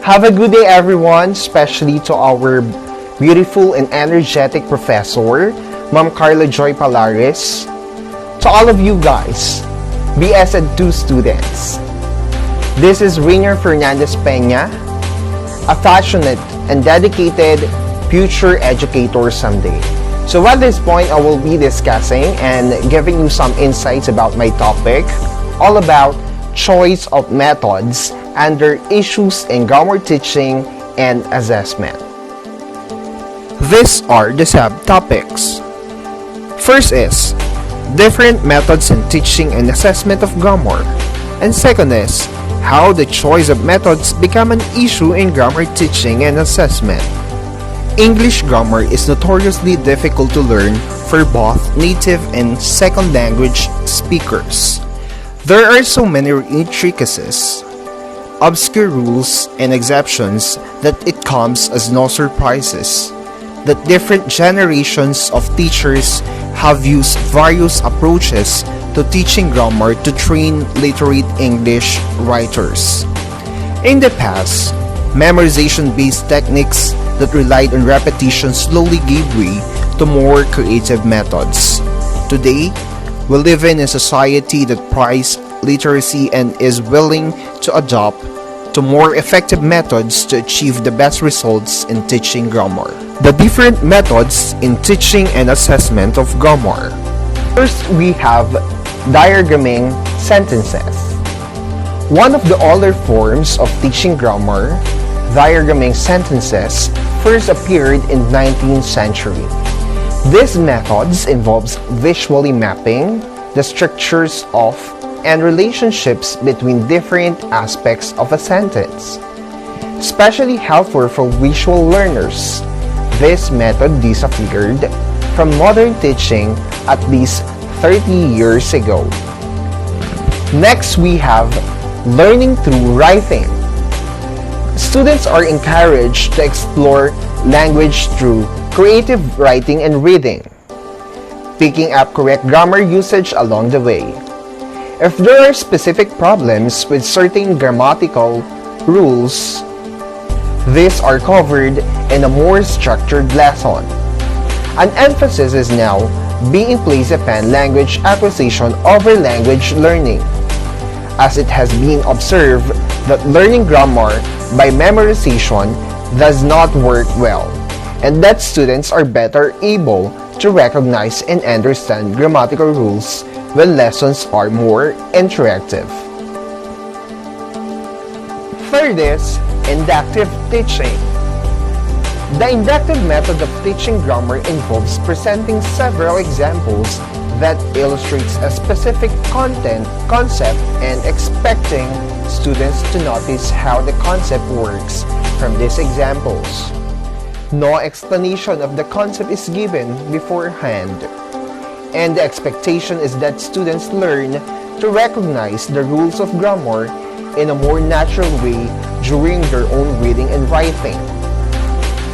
Have a good day, everyone, especially to our beautiful and energetic professor, Ma'am Carla Joy Palares. To all of you guys, BS2 students. This is Ranier Peña, a passionate and dedicated future educator someday. So at this point, I will be discussing and giving you some insights about my topic, all about choice of methods under issues in grammar teaching and assessment. These are the subtopics. First is different methods in teaching and assessment of grammar. And second is how the choice of methods become an issue in grammar teaching and assessment. English grammar is notoriously difficult to learn for both native and second language speakers. There are so many intricacies, obscure rules, and exceptions that it comes as no surprises that different generations of teachers have used various approaches to teaching grammar to train literate English writers. In the past, memorization-based techniques that relied on repetition slowly gave way to more creative methods. Today, we live in a society that prizes literacy and is willing to adopt to more effective methods to achieve the best results in teaching grammar. The different methods in teaching and assessment of grammar. First, we have diagramming sentences. One of the older forms of teaching grammar, diagramming sentences, first appeared in 19th century. These methods involves visually mapping the structures of and relationships between different aspects of a sentence. Especially helpful for visual learners, this method disappeared from modern teaching at least 30 years ago. Next, we have learning through writing. Students are encouraged to explore language through creative writing and reading, picking up correct grammar usage along the way. If there are specific problems with certain grammatical rules, these are covered in a more structured lesson. An emphasis is now being placed upon language acquisition over language learning, as it has been observed that learning grammar by memorization does not work well, and that students are better able to recognize and understand grammatical rules when lessons are more interactive. Third is inductive teaching. The inductive method of teaching grammar involves presenting several examples that illustrates a specific concept and expecting students to notice how the concept works from these examples. No explanation of the concept is given beforehand, and the expectation is that students learn to recognize the rules of grammar in a more natural way during their own reading and writing.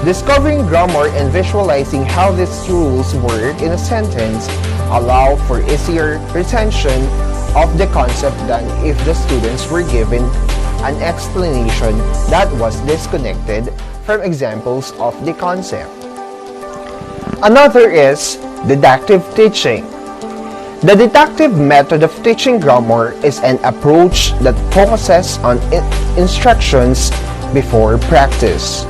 Discovering grammar and visualizing how these rules work in a sentence allow for easier retention of the concept than if the students were given an explanation that was disconnected from examples of the concept. Another is deductive teaching. The deductive method of teaching grammar is an approach that focuses on instructions before practice.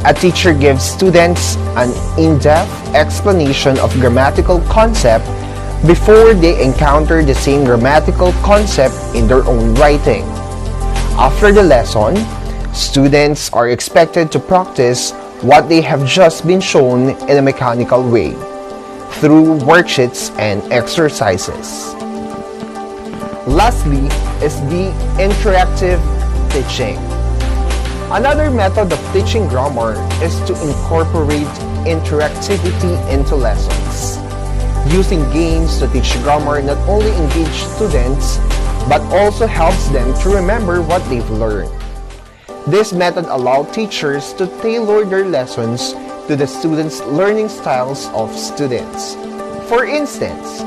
A teacher gives students an in-depth explanation of grammatical concept before they encounter the same grammatical concept in their own writing. After the lesson, students are expected to practice what they have just been shown in a mechanical way through worksheets and exercises. Lastly is the interactive teaching. Another method of teaching grammar is to incorporate interactivity into lessons. Using games to teach grammar not only engages students, but also helps them to remember what they've learned. This method allows teachers to tailor their lessons to the students' learning styles of students. For instance,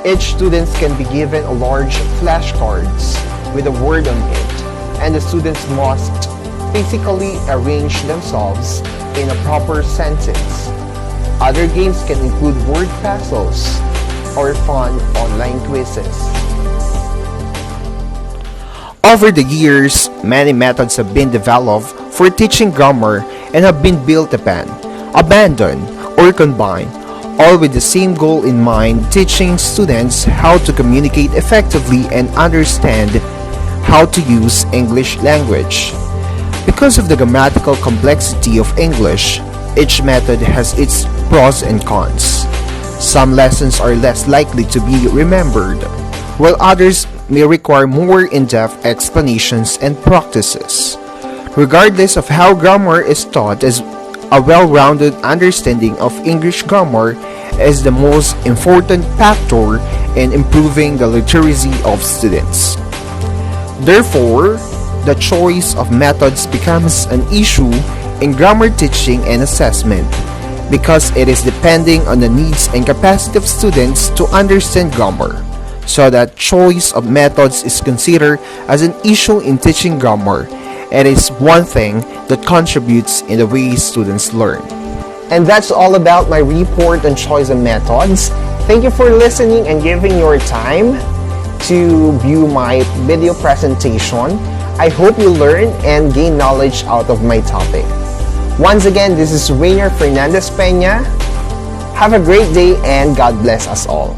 each student can be given a large flashcards with a word on it, and the students must physically arrange themselves in a proper sentence. Other games can include word puzzles or fun online quizzes. Over the years, many methods have been developed for teaching grammar and have been built upon, abandoned, or combined, all with the same goal in mind: teaching students how to communicate effectively and understand how to use English language. Because of the grammatical complexity of English, each method has its pros and cons. Some lessons are less likely to be remembered, while others may require more in-depth explanations and practices. Regardless of how grammar is taught, as a well-rounded understanding of English grammar is the most important factor in improving the literacy of students. Therefore, the choice of methods becomes an issue in grammar teaching and assessment, because it is depending on the needs and capacity of students to understand grammar. So that choice of methods is considered as an issue in teaching grammar. It is one thing that contributes in the way students learn. And that's all about my report on choice of methods. Thank you for listening and giving your time to view my video presentation. I hope you learn and gain knowledge out of my topic. Once again, this is Ranier Fernandez Peña. Have a great day and God bless us all.